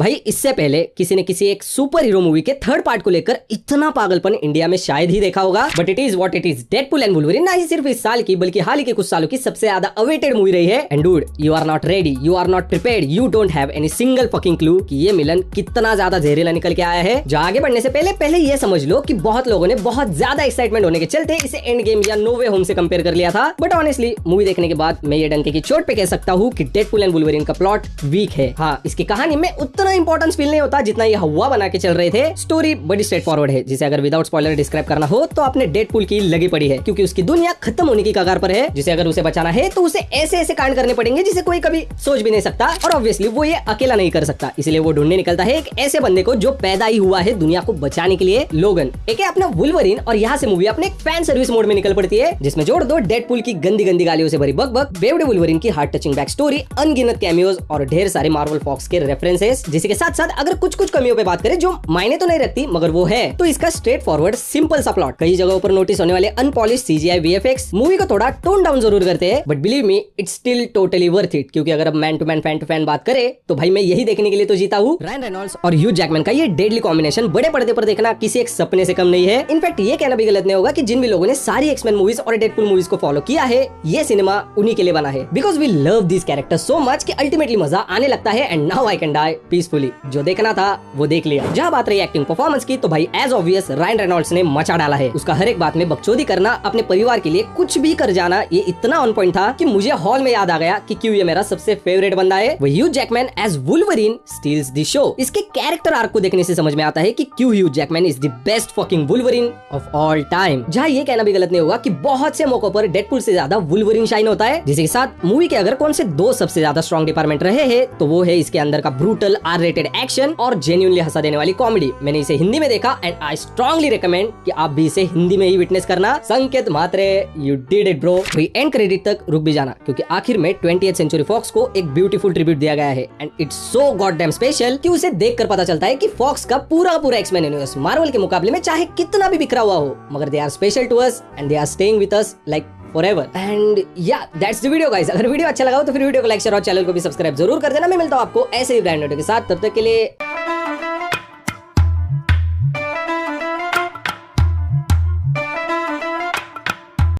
भाई इससे पहले किसी ने किसी एक सुपर हीरो मूवी के थर्ड पार्ट को लेकर इतना पागलपन इंडिया में शायद ही देखा होगा, but it is what it is. Deadpool and Wolverine ना ही सिर्फ इस साल की बल्कि हाल ही के कुछ सालों की सबसे ज्यादा अवेटेड मूवी रही है। And dude, you are not ready, you are not prepared, you don't have any single fucking clue कि ये मिलन कितना ज्यादा जहरीला निकल के आया है। जो आगे बढ़ने से पहले ये समझ लो कि बहुत लोगों ने बहुत ज्यादा एक्साइटमेंट होने के चलते इसे एंड गेम या नो वे होम से कंपेयर कर लिया था, बट ऑनेस्टली मूवी देखने के बाद मैं ये डंके की चोट पे कह सकता हूँ कि डेडपूल एंड वुल्वरीन का प्लॉट वीक है। हाँ, इसकी कहानी में उतना इंपॉर्टेंस फील नहीं होता जितना ये हवा बना के चल रहे थे। स्टोरी बड़ी स्ट्रेट फॉरवर्ड है, जिसे अगर विदाउट स्पॉइलर डिस्क्राइब करना हो तो आपने डेडपूल की लगी पड़ी है, क्योंकि उसकी दुनिया खत्म होने की कगार पर है, जिसे अगर उसे बचाना है तो उसे ऐसे ऐसे कांड करने पड़ेंगे जिसे कोई कभी सोच भी नहीं सकता। और ऑब्वियसली वो ये अकेला नहीं कर सकता, इसलिए वो ढूंढने निकलता है एक ऐसे बंदे को जो पैदा ही हुआ है दुनिया को बचाने के लिए, लोगन एक अपना वुल्वरीन। और यहाँ से मूवी अपने एक फैन सर्विस मोड में निकल पड़ती है, जिसमें जोड़ दो डेडपूल की गंदी गंदी गालियों से भरी बक, बेवड़े वुल्वरीन की हार्ट टचिंग बैक स्टोरी, अनगिनत कैमियोज और ढेर सारे मार्वल फॉक्स के रेफरेंसेस। जिसके साथ साथ अगर कुछ कमियों पे बात करें जो मायने तो नहीं रखती मगर वो है, तो इसका स्ट्रेट फॉरवर्ड सिंपल सा प्लॉट, कई जगहों पर नोटिस होने वाले अनपॉलिश्ड सीजीआई वीएफएक्स मूवी को थोड़ा टोन डाउन जरूर करते हैं, but believe me it's still totally worth it. क्योंकि अगर अब man to man fan to fan बात करें तो भाई मैं यही देखने के लिए तो जीता हूँ। रायन रेनॉल्ड्स और ह्यू जैकमैन का ये डेडली कॉम्बिनेशन बड़े पर्दे पर देखना किसी एक सपने से कम नहीं है। इनफैक्ट ये कहना भी गलत नहीं होगा कि जिन भी लोगों ने सारी एक्समैन मूवीज और डेडपूल मूवीज को फॉलो किया है, ये सिनेमा उन्हीं के लिए बना है, because we love this character so much कि अल्टीमेटली मजा आने लगता है। And now I can die peacefully. जो देखना था वो देख लिया। जहाँ बात रही एक्टिंग परफॉर्मेंस की, तो भाई एज ऑब्वियस रायन रेनॉल्ड्स ने मचा डाला है। उसका हर एक बात में बकचोदी करना, अपने परिवार के लिए कुछ भी कर जाना, ये इतना ऑन पॉइंट था कि मुझे हॉल में याद आ गया कि क्यों ये मेरा सबसे फेवरेट बंदा है। वो Hugh Jackman as Wolverine steals the show. इसके कैरेक्टर आर्क को देखने से समझ में आता है कि क्यों Hugh Jackman is the best fucking Wolverine of all time. जहाँ ये कहना भी गलत नहीं होगा कि बहुत से मौकों पर डेडपूल से ज्यादा वुल्वरीन शाइन होता है। जिसके साथ मूवी के अगर कौन से दो सबसे ज्यादा स्ट्रॉन्ग डिपार्टमेंट रहे हैं तो वो है इसके अंदर का ब्रूटल आर रेटेड एक्शन और जेन्युइनली हंसा देने वाली कॉमेडी। मैंने इसे हिंदी में देखा एंड आई स्ट्रांगली रिकमेंड कि आप भी इसे हिंदी में ही विटनेस करना। Sanket Matre, you did it bro. End credit तक रुक भी जाना, क्योंकि आखिर में 20th सेंचुरी फॉक्स को एक ब्यूटीफुल ट्रिब्यूट दिया गया है and it's so goddamn special कि उसे देखकर पता चलता है कि फॉक्स का पूरा एक्समैन यूनिवर्स मार्वल के मुकाबले में चाहे कितना भी बिखरा हुआ हो, मगर they are special to us and they are staying with us like forever. And yeah, that's the video guys. अगर वीडियो अच्छा लगा हो तो फिर वीडियो को लाइक शेयर और चैनल को भी सब्सक्राइब जरूर कर देना। मैं मिलता हूँ आपको ऐसे ही ब्रांड वीडियो के साथ, तब तक के लिए